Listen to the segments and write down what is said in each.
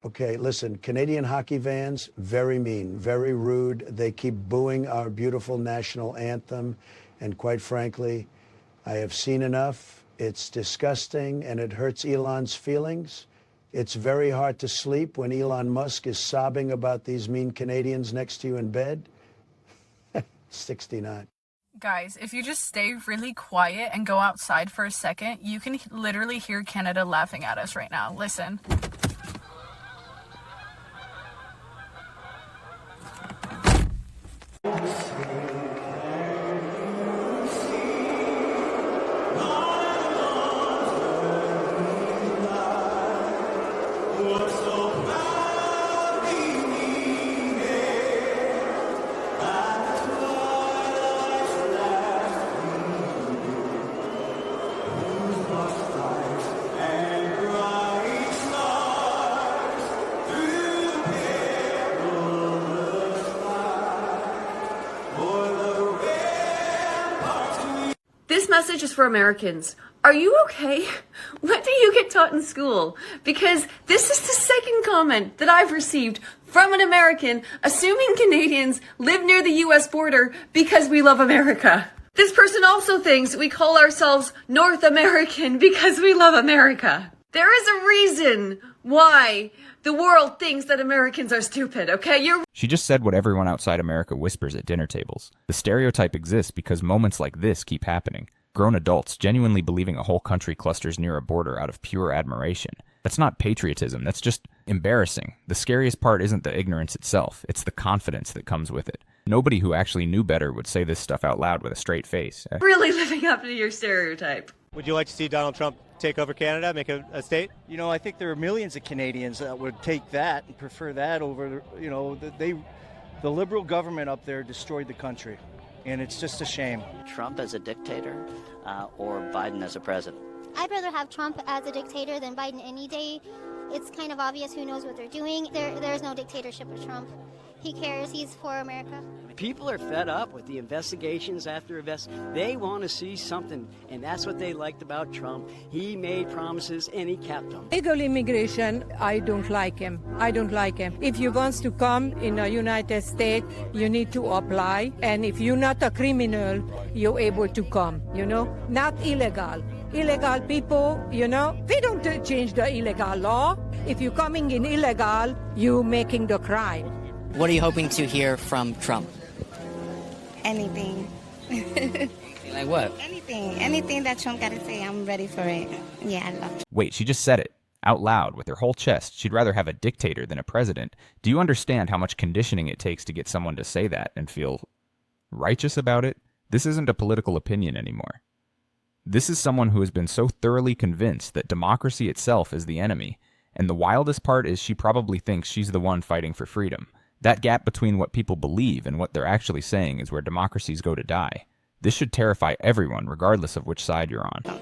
Okay, listen, Canadian hockey fans, very mean, very rude. They keep booing our beautiful national anthem. And quite frankly, I have seen enough. It's disgusting and it hurts Elon's feelings. It's very hard to sleep when Elon Musk is sobbing about these mean Canadians next to you in bed. 69. Guys, if you just stay really quiet and go outside for a second, you can literally hear Canada laughing at us right now. Listen. This message is for Americans. Are you okay? What do you get taught in school? Because this is the second comment that I've received from an American assuming Canadians live near the US border because we love America. This person also thinks we call ourselves North American because we love America. There is a reason why the world thinks that Americans are stupid, okay? She just said what everyone outside America whispers at dinner tables. The stereotype exists because moments like this keep happening. Grown adults genuinely believing a whole country clusters near a border out of pure admiration. That's not patriotism, that's just embarrassing. The scariest part isn't the ignorance itself, it's the confidence that comes with it. Nobody who actually knew better would say this stuff out loud with a straight face. Really living up to your stereotype. Would you like to see Donald Trump take over Canada, make a state? You know, I think there are millions of Canadians that would take that and prefer that over, you know, the liberal government up there destroyed the country. And it's just a shame. Trump as a dictator or Biden as a president? I'd rather have Trump as a dictator than Biden any day. It's kind of obvious who knows what they're doing. There's no dictatorship with Trump. He cares. He's for America. People are fed up with the investigations after investigations. They want to see something, and that's what they liked about Trump. He made promises, and he kept them. Illegal immigration, I don't like him. I don't like him. If you want to come in the United States, you need to apply. And if you're not a criminal, you're able to come, you know? Not illegal. Illegal people, you know, we don't change the illegal law. If you're coming in illegal, you're making the crime. What are you hoping to hear from Trump? Anything. Like what? Anything that Trump got to say, I'm ready for it. Yeah, I love Trump. Wait, she just said it. Out loud, with her whole chest, she'd rather have a dictator than a president. Do you understand how much conditioning it takes to get someone to say that and feel righteous about it? This isn't a political opinion anymore. This is someone who has been so thoroughly convinced that democracy itself is the enemy. And the wildest part is she probably thinks she's the one fighting for freedom. That gap between what people believe and what they're actually saying is where democracies go to die. This should terrify everyone, regardless of which side you're on.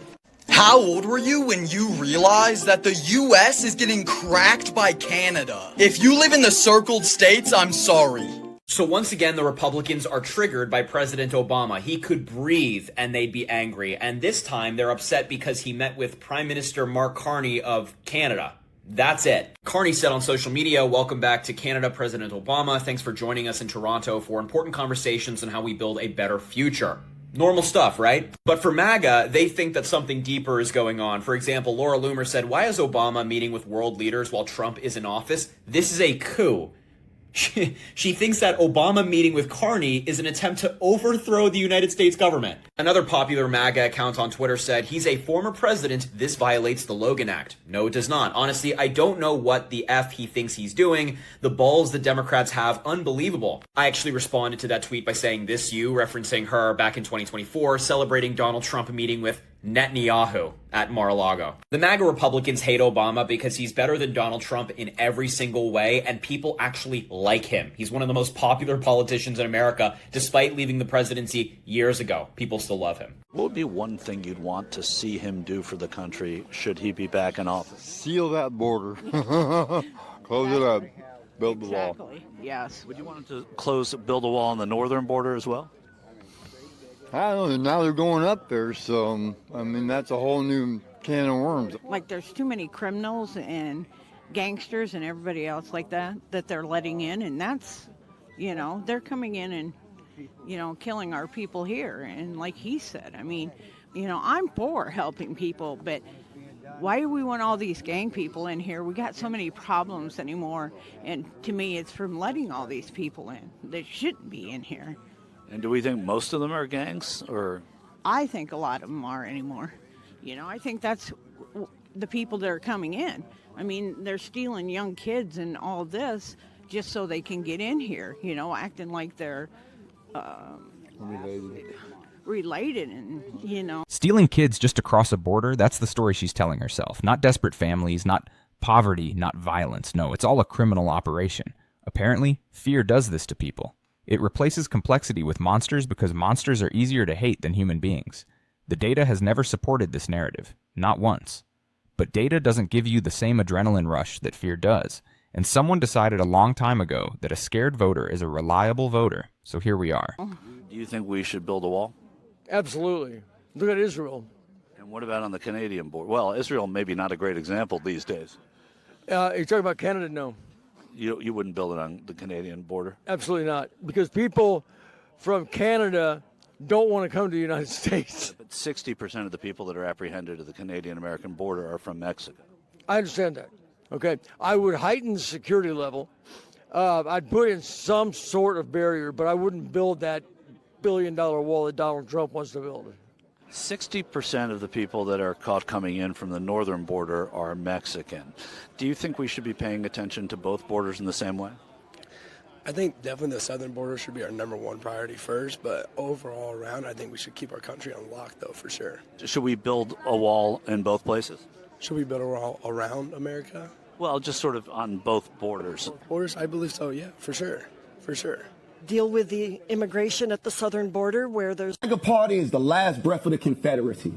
How old were you when you realized that the US is getting cracked by Canada? If you live in the circled states, I'm sorry. So once again, the Republicans are triggered by President Obama. He could breathe and they'd be angry. And this time they're upset because he met with Prime Minister Mark Carney of Canada. That's it. Carney said on social media, "Welcome back to Canada, President Obama. Thanks for joining us in Toronto for important conversations on how we build a better future." Normal stuff, right? But for MAGA, they think that something deeper is going on. For example, Laura Loomer said, "Why is Obama meeting with world leaders while Trump is in office? This is a coup." She thinks that Obama meeting with Carney is an attempt to overthrow the United States government. Another popular MAGA account on Twitter said, "He's a former president. This violates the Logan Act." No, it does not. Honestly, I don't know what the F he thinks he's doing. The balls the Democrats have, unbelievable. I actually responded to that tweet by saying, "This you," referencing her back in 2024, celebrating Donald Trump meeting with Netanyahu at Mar-a-Lago. The MAGA Republicans hate Obama because he's better than Donald Trump in every single way, and people actually like him. He's one of the most popular politicians in America, despite leaving the presidency years ago. People still love him. What would be one thing you'd want to see him do for the country should he be back in office? Seal that border. Close it up. Build the wall. Yes. Would you want him to build a wall on the northern border as well? I don't know. Now they're going up there, so, I mean, that's a whole new can of worms. Like, there's too many criminals, and gangsters and everybody else like that they're letting in, and that's, they're coming in and, killing our people here. And like he said, I mean, I'm for helping people, but why do we want all these gang people in here? We got so many problems anymore, and to me, it's from letting all these people in that shouldn't be in here. And do we think most of them are gangs, or? I think a lot of them are anymore. I think that's the people that are coming in. I mean, they're stealing young kids and all this just so they can get in here, acting like they're related and, Stealing kids just to cross a border, that's the story she's telling herself. Not desperate families, not poverty, not violence. No, it's all a criminal operation. Apparently, fear does this to people. It replaces complexity with monsters because monsters are easier to hate than human beings. The data has never supported this narrative, not once. But data doesn't give you the same adrenaline rush that fear does. And someone decided a long time ago that a scared voter is a reliable voter. So here we are. Do you think we should build a wall? Absolutely. Look at Israel. And what about on the Canadian border? Well, Israel maybe not a great example these days. You're talking about Canada? No. You wouldn't build it on the Canadian border? Absolutely not. Because people from Canada don't want to come to the United States. But 60% of the people that are apprehended at the Canadian-American border are from Mexico. I understand that. Okay. I would heighten the security level. I'd put in some sort of barrier, but I wouldn't build that billion-dollar wall that Donald Trump wants to build. 60% of the people that are caught coming in from the northern border are Mexican. Do you think we should be paying attention to both borders in the same way? I think definitely the southern border should be our number one priority first, but overall around, I think we should keep our country on lock, though, for sure. Should we build a wall in both places? Should we build a wall around America? Well, just sort of on both borders. Both borders? I believe so, yeah, for sure, for sure. Deal with the immigration at the southern border where there's... The MAGA party is the last breath of the Confederacy,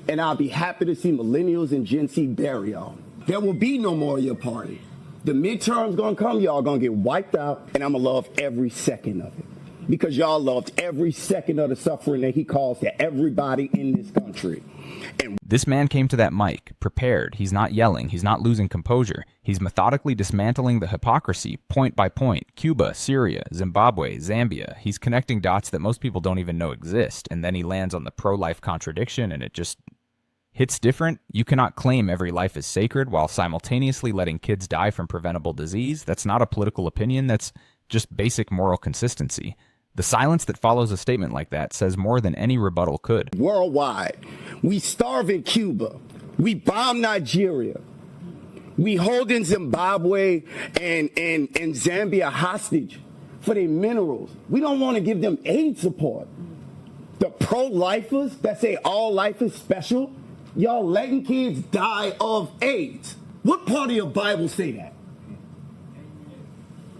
and I'll be happy to see millennials and Gen Z bury y'all. There will be no more of your party. The midterms gonna come, y'all gonna get wiped out, and I'ma love every second of it. Because y'all loved every second of the suffering that he caused to everybody in this country. And this man came to that mic, prepared. He's not yelling. He's not losing composure. He's methodically dismantling the hypocrisy, point by point. Cuba, Syria, Zimbabwe, Zambia. He's connecting dots that most people don't even know exist. And then he lands on the pro-life contradiction, and it just hits different. You cannot claim every life is sacred while simultaneously letting kids die from preventable disease. That's not a political opinion. That's just basic moral consistency. The silence that follows a statement like that says more than any rebuttal could. Worldwide, we starve in Cuba. We bomb Nigeria. We hold in Zimbabwe and Zambia hostage for their minerals. We don't want to give them aid support. The pro-lifers that say all life is special, y'all letting kids die of AIDS. What part of your Bible say that?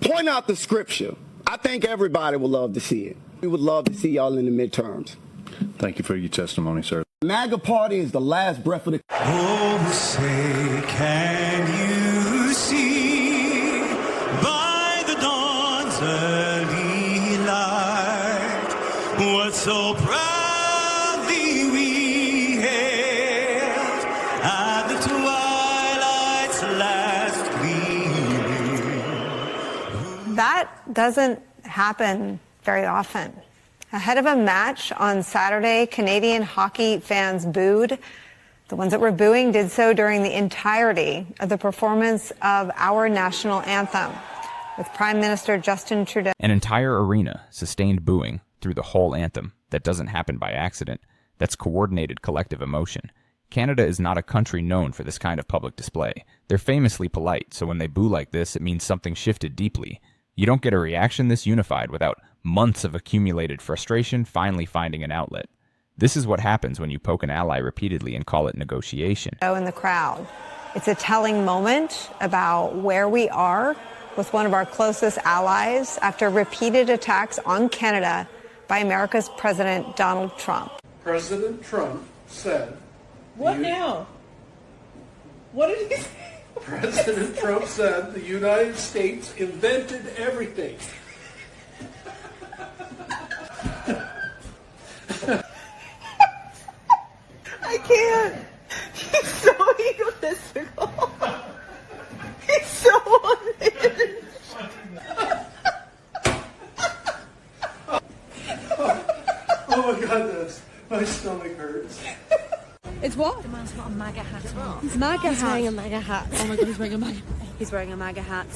Point out the scripture. I think everybody would love to see it. We would love to see y'all in the midterms. Thank you for your testimony, sir. The MAGA party is the last breath of the... Oh, say, can you see by the dawn's early light what so proudly we hailed at the twilight's last gleaming? That doesn't happen very often. Ahead of a match on Saturday, Canadian hockey fans booed. The ones that were booing did so during the entirety of the performance of our national anthem, with Prime Minister Justin Trudeau. An entire arena sustained booing through the whole anthem. That doesn't happen by accident. That's coordinated collective emotion. Canada is not a country known for this kind of public display. They're famously polite, so when they boo like this, it means something shifted deeply. You don't get a reaction this unified without months of accumulated frustration finally finding an outlet. This is what happens when you poke an ally repeatedly and call it negotiation. In the crowd. It's a telling moment about where we are with one of our closest allies after repeated attacks on Canada by America's President Donald Trump. President Trump said... What now? What did he say? President Trump said the United States invented everything. I can't. He's so egotistical. He's so unhinged. Oh my goodness, my stomach hurts. It's what? The man's got a MAGA hat on. It's MAGA He's hat. wearing a MAGA hat. Oh my god, he's wearing a MAGA. He's wearing a MAGA hat.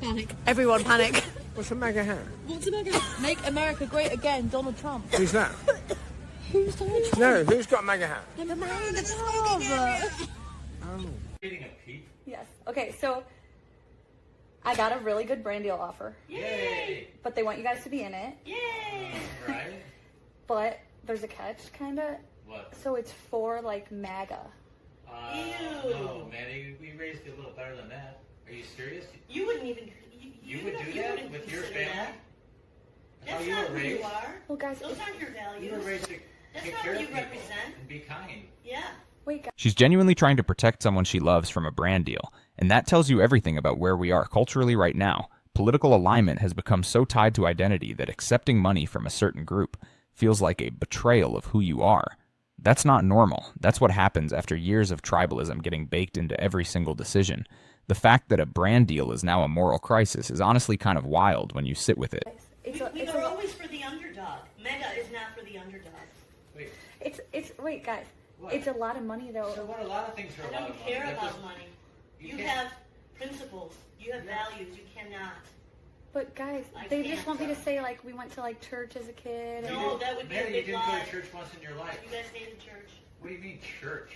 Panic. Everyone panic. What's a MAGA hat? What's a MAGA hat? Make America great again, Donald Trump. Who's that? Who's Donald Trump? No, who's got a MAGA hat? The man in the tub. Oh. Yes. Okay, so I got a really good brand deal offer. Yay! But they want you guys to be in it. Yay! Right? But there's a catch, kind of. What? So it's for, like, MAGA. Ew! No, man, we raised it a little better than that. Are you serious? You wouldn't even... You would do that with your family? That's not who you are. Well, guys, those aren't your values. You were raised to take care of people and be kind. Yeah. Wait, guys. She's genuinely trying to protect someone she loves from a brand deal, and that tells you everything about where we are culturally right now. Political alignment has become so tied to identity that accepting money from a certain group feels like a betrayal of who you are. That's not normal. That's what happens after years of tribalism getting baked into every single decision. The fact that a brand deal is now a moral crisis is honestly kind of wild when you sit with it. We are always for the underdog. MAGA is not for the underdog. Wait. Wait, guys. What? It's a lot of money, though. So what? A lot of things are a lot of money. I don't care about money. You have principles. You have values. You cannot. But guys, they just want me to say, like, we went to, like, church as a kid. No, that would be a big lie. You didn't go to church once in your life. You guys hated church. What do you mean church?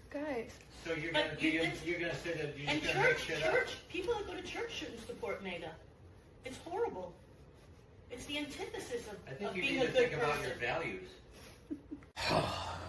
Guys. So you're gonna say that you're just gonna make shit up? People that go to church shouldn't support MAGA. It's horrible. It's the antithesis of being a good person. I think you need to think about your values.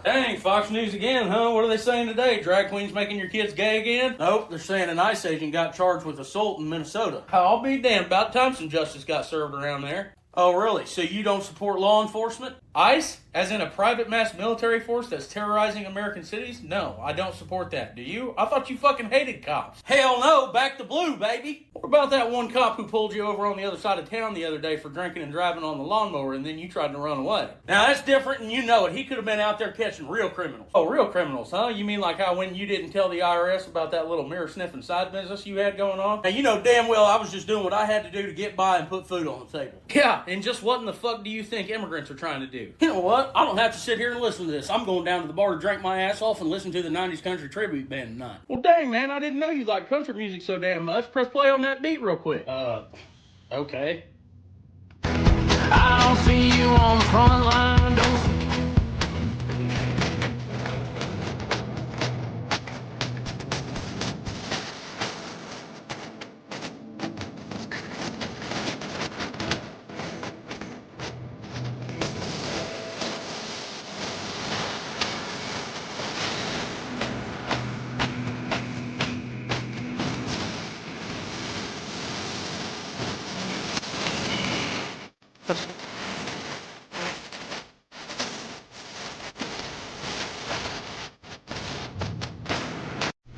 Dang, Fox News again, huh? What are they saying today? Drag queens making your kids gay again? Nope, they're saying an ICE agent got charged with assault in Minnesota. I'll be damned, about time some justice got served around there. Oh, really? So you don't support law enforcement? ICE? As in a private mass military force that's terrorizing American cities? No, I don't support that. Do you? I thought you fucking hated cops. Hell no, back to blue, baby. What about that one cop who pulled you over on the other side of town the other day for drinking and driving on the lawnmower and then you tried to run away? Now that's different and you know it. He could have been out there catching real criminals. Oh, real criminals, huh? You mean like how when you didn't tell the IRS about that little mirror sniffing side business you had going on? Now you know damn well I was just doing what I had to do to get by and put food on the table. Yeah, and just what in the fuck do you think immigrants are trying to do? You know what? I don't have to sit here and listen to this. I'm going down to the bar to drink my ass off and listen to the 90s country tribute band tonight. Well, dang, man, I didn't know you liked country music so damn much. Press play on that beat real quick. Okay. I don't see you on the front line, don't.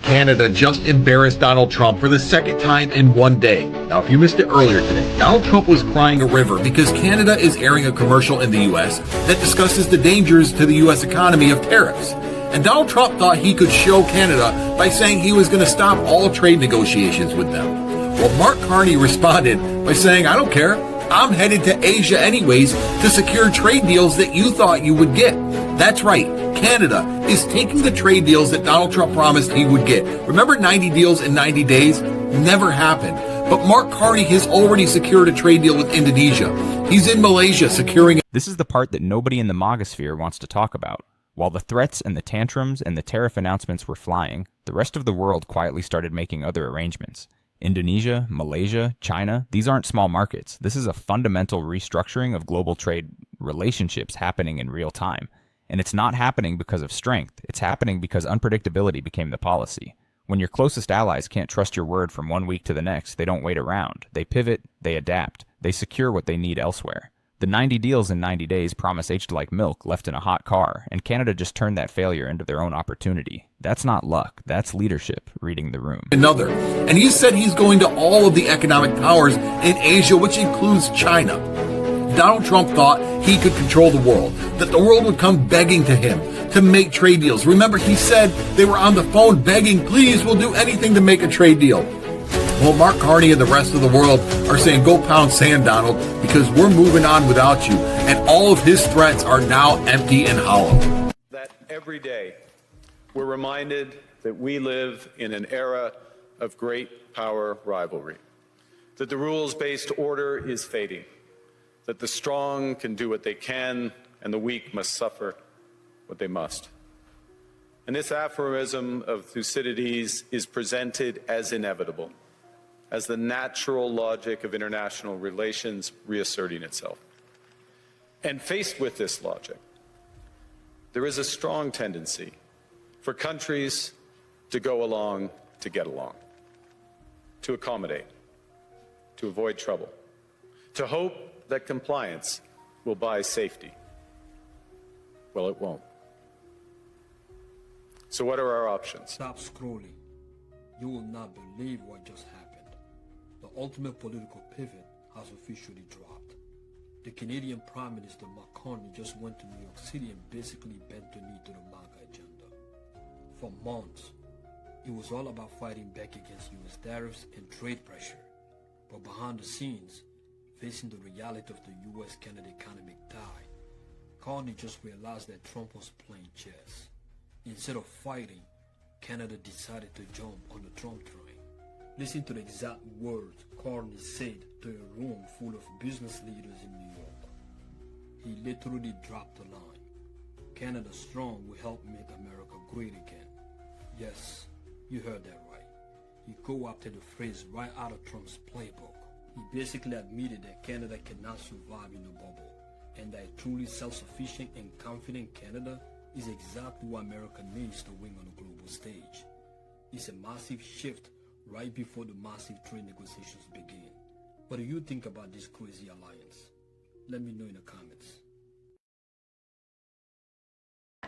Canada just embarrassed Donald Trump for the second time in one day. Now, if you missed it earlier today, Donald Trump was crying a river because Canada is airing a commercial in the U.S. that discusses the dangers to the U.S. economy of tariffs. And Donald Trump thought he could show Canada by saying he was going to stop all trade negotiations with them. Well, Mark Carney responded by saying, I don't care. I'm headed to Asia anyways to secure trade deals that you thought you would get. That's right. Canada is taking the trade deals that Donald Trump promised he would get. Remember 90 deals in 90 days? Never happened. But Mark Carney has already secured a trade deal with Indonesia. He's in Malaysia securing... This is the part that nobody in the MAGA sphere wants to talk about. While the threats and the tantrums and the tariff announcements were flying, the rest of the world quietly started making other arrangements. Indonesia, Malaysia, China, these aren't small markets. This is a fundamental restructuring of global trade relationships happening in real time. And it's not happening because of strength. It's happening because unpredictability became the policy. When your closest allies can't trust your word from one week to the next, they don't wait around. They pivot, they adapt, they secure what they need elsewhere. The 90 deals in 90 days promise aged like milk left in a hot car, and Canada just turned that failure into their own opportunity. That's not luck, that's leadership reading the room. Another. And he said he's going to all of the economic powers in Asia, which includes China. Donald Trump thought he could control the world, that the world would come begging to him to make trade deals. Remember, he said they were on the phone begging, please, we'll do anything to make a trade deal. Well, Mark Carney and the rest of the world are saying, go pound sand, Donald, because we're moving on without you. And all of his threats are now empty and hollow. That every day we're reminded that we live in an era of great power rivalry, that the rules-based order is fading, that the strong can do what they can and the weak must suffer what they must. And this aphorism of Thucydides is presented as inevitable, as the natural logic of international relations reasserting itself. And faced with this logic, there is a strong tendency for countries to go along to get along, to accommodate, to avoid trouble, to hope that compliance will buy safety. Well, it won't. So what are our options? Stop scrolling. You will not believe what just happened. The ultimate political pivot has officially dropped. The Canadian Prime Minister Mark Carney just went to New York City and basically bent the knee to the MAGA agenda. For months, it was all about fighting back against U.S. tariffs and trade pressure. But behind the scenes, facing the reality of the U.S.-Canada economic tie, Carney just realized that Trump was playing chess. Instead of fighting, Canada decided to jump on the Trump train. Listen to the exact words Carney said to a room full of business leaders in New York. He literally dropped the line. Canada strong will help make America great again. Yes, you heard that right. He co-opted the phrase right out of Trump's playbook. He basically admitted that Canada cannot survive in the bubble, and that a truly self-sufficient and confident Canada is exactly what America needs to win on the global stage. It's a massive shift right before the massive trade negotiations begin. What do you think about this crazy alliance? Let me know in the comments.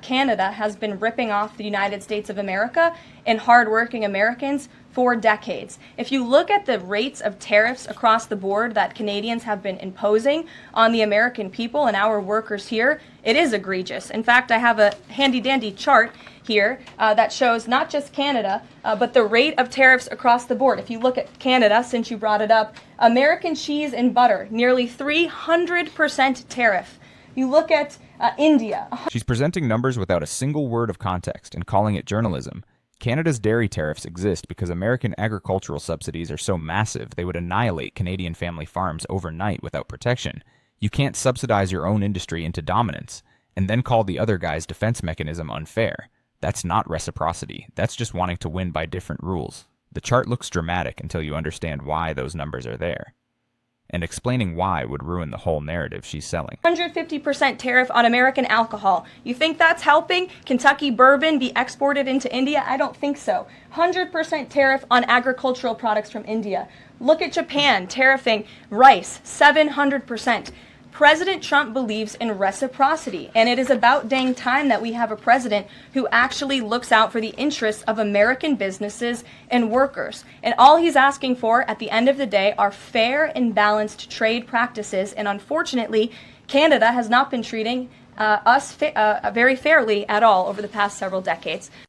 Canada has been ripping off the United States of America and hardworking Americans for decades. If you look at the rates of tariffs across the board that Canadians have been imposing on the American people and our workers here, it is egregious. In fact, I have a handy-dandy chart here that shows not just Canada, but the rate of tariffs across the board. If you look at Canada, since you brought it up, American cheese and butter, nearly 300% tariff. You look at India. She's presenting numbers without a single word of context and calling it journalism. Canada's dairy tariffs exist because American agricultural subsidies are so massive they would annihilate Canadian family farms overnight without protection. You can't subsidize your own industry into dominance and then call the other guy's defense mechanism unfair. That's not reciprocity. That's just wanting to win by different rules. The chart looks dramatic until you understand why those numbers are there. And explaining why would ruin the whole narrative she's selling. 150% tariff on American alcohol. You think that's helping Kentucky bourbon be exported into India? I don't think so. 100% tariff on agricultural products from India. Look at Japan tariffing rice, 700%. President Trump believes in reciprocity, and it is about dang time that we have a president who actually looks out for the interests of American businesses and workers. And all he's asking for at the end of the day are fair and balanced trade practices, and unfortunately, Canada has not been treating us very fairly at all over the past several decades.